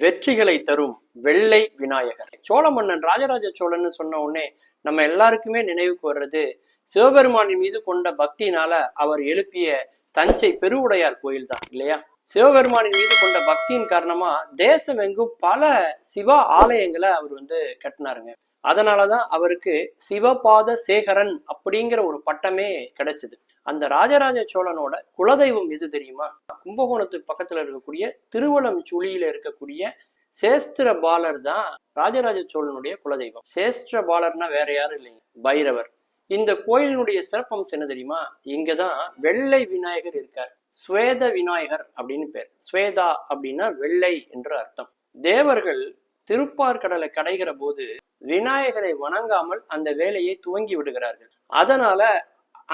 வெற்றிகளை தரும் வெள்ளை விநாயகர். சோழ மன்னன் ராஜராஜ சோழன் சொன்ன உடனே நம்ம எல்லாருக்குமே நினைவுக்கு வர்றது சிவபெருமானின் மீது கொண்ட பக்தியினால அவர் எழுப்பிய தஞ்சை பெருவுடையார் கோயில் தான் இல்லையா? சிவபெருமானின் மீது கொண்ட பக்தியின் காரணமா தேசம் எங்கும் பல சிவ ஆலயங்களை அவர் கட்டினாருங்க. அதனாலதான் அவருக்கு சிவபாத சேகரன் அப்படிங்கிற ஒரு பட்டமே கிடைச்சது. அந்த ராஜராஜ சோழனோட குலதெய்வம் எது தெரியுமா? கும்பகோணத்துக்கு பக்கத்துல இருக்கக்கூடிய திருவலம்சூழியில இருக்கக்கூடிய சேஸ்திர பாலர் தான் ராஜராஜ சோழனுடைய குலதெய்வம். சேஸ்திர பாலர்னா வேற யாரும் இல்லைங்க, பைரவர். இந்த கோயிலினுடைய சிறப்பம்சம் என்ன தெரியுமா? இங்கதான் வெள்ளை விநாயகர் இருக்கார். ஸ்வேத விநாயகர் அப்படின்னு பேர். ஸ்வேதா அப்படின்னா வெள்ளை என்று அர்த்தம். தேவர்கள் திருப்பார்கடலை கடைகிற போது விநாயகரை வணங்காமல் அந்த வேலையை துவங்கி விடுகிறார்கள். அதனால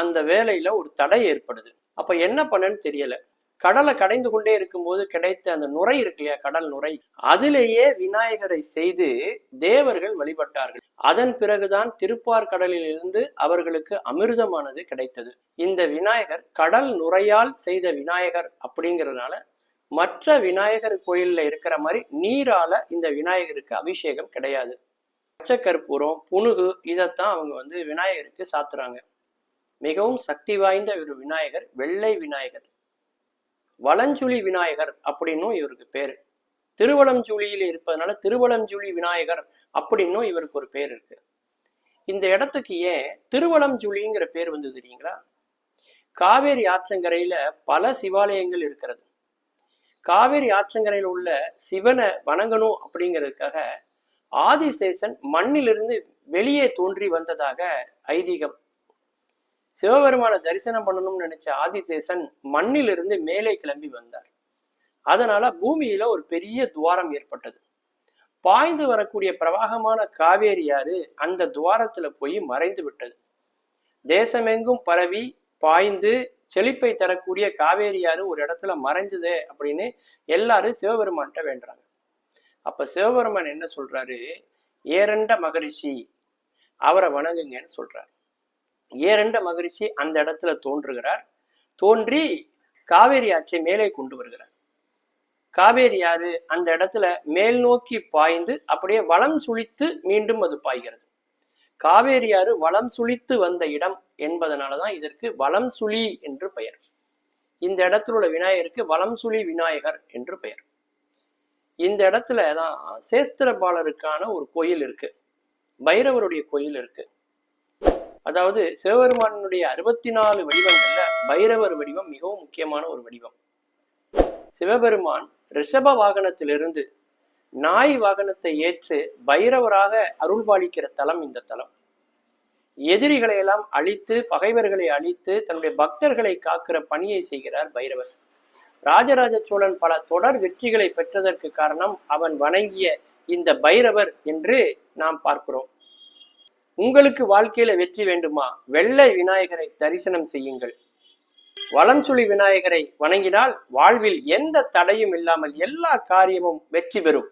அந்த வேலையில ஒரு தடை ஏற்படுது. அப்ப என்ன பண்ணன்னு தெரியல. கடலை கடைந்து கொண்டே இருக்கும்போது கிடைத்த அந்த நுரை இருக்கு இல்லையா, கடல் நுரை, அதிலேயே விநாயகரை செய்து தேவர்கள் வழிபட்டார்கள். அதன் பிறகுதான் திருப்பார்கடலில் இருந்து அவர்களுக்கு அமிர்தமானது கிடைத்தது. இந்த விநாயகர் கடல் நுரையால் செய்த விநாயகர் அப்படிங்கிறதுனால மற்ற விநாயகர் கோயில்ல இருக்கிற மாதிரி நீரால இந்த விநாயகருக்கு அபிஷேகம் கிடையாது. பச்சைக்கற்பூரம், புனுகு இதைத்தான் அவங்க விநாயகருக்கு சாத்துறாங்க. மிகவும் சக்தி வாய்ந்த ஒரு விநாயகர் வெள்ளை விநாயகர். வலஞ்சுழி விநாயகர் அப்படின்னும் இவருக்கு பேரு. திருவலம்சூழியில் இருப்பதனால திருவலம்சூழி விநாயகர் அப்படின்னும் இவருக்கு ஒரு பேர் இருக்கு. இந்த இடத்துக்கு ஏன் திருவலம்சூழிங்கிற பேர் வந்தது தெரியுங்களா? காவேரி ஆற்றங்கரையில பல சிவாலயங்கள் இருக்கிறது. காவேரி ஆற்றங்கரையில் உள்ள சிவனை வணங்கணும் அப்படிங்கிறதுக்காக ஆதிசேஷன் மண்ணிலிருந்து வெளியே தோன்றி வந்ததாக ஐதீகம். சிவபெருமான தரிசனம் பண்ணணும்னு நினைச்ச ஆதிசேஷன் மண்ணிலிருந்து மேலே கிளம்பி வந்தார். அதனால பூமியில ஒரு பெரிய துவாரம் ஏற்பட்டது. பாய்ந்து வரக்கூடிய பிரவாகமான காவேரி ஆறு அந்த துவாரத்துல போய் மறைந்து விட்டது. தேசமெங்கும் பரவி பாய்ந்து செழிப்பை தரக்கூடிய காவேரி ஆறு ஒரு இடத்துல மறைஞ்சதே அப்படின்னு எல்லாரும் சிவபெருமான்கிட்ட வேண்டுறாங்க. அப்ப சிவபெருமான் என்ன சொல்றாரு? ஏரண்ட மகரிஷி அவரை வணங்குங்கன்னு சொல்றாரு. ஏரண்ட மகரிஷி அந்த இடத்துல தோன்றுகிறார். தோன்றி காவேரி ஆற்றை மேலே கொண்டு வருகிறார். காவேரி ஆறு அந்த இடத்துல மேல் நோக்கி பாய்ந்து அப்படியே வலம் சுழித்து மீண்டும் அது பாய்கிறது. காவேரி ஆறு வலம் சுழித்து வந்த இடம் என்பதனாலதான் இதற்கு வலம் சுழி என்று பெயர். இந்த இடத்துல உள்ள விநாயகருக்கு வலம் சுழி விநாயகர் என்று பெயர். இந்த இடத்துலதான் சேஸ்திரபாலருக்கான ஒரு கோயில் இருக்கு, பைரவருடைய கோயில் இருக்கு. அதாவது சிவபெருமானுடைய 64 வடிவங்கள்ல பைரவர் வடிவம் மிகவும் முக்கியமான ஒரு வடிவம். சிவபெருமான் ரிஷப வாகனத்திலிருந்து நாய் வாகனத்தை ஏற்று பைரவராக அருள்பாலிக்கிற தலம் இந்த தலம். எதிரிகளை எல்லாம் அழித்து பகைவர்களை அழித்து தன்னுடைய பக்தர்களை காக்கிற பணியை செய்கிறார் பைரவர். ராஜராஜ சோழன் பல தொடர் வெற்றிகளை பெற்றதற்கு காரணம் அவன் வணங்கிய இந்த பைரவர் என்று நாம் பார்க்கிறோம். உங்களுக்கு வாழ்க்கையில வெற்றி வேண்டுமா? வெள்ளை விநாயகரை தரிசனம் செய்யுங்கள். வலம்சுழி விநாயகரை வணங்கினால் வாழ்வில் எந்த தடையும் இல்லாமல் எல்லா காரியமும் வெற்றி பெறும்.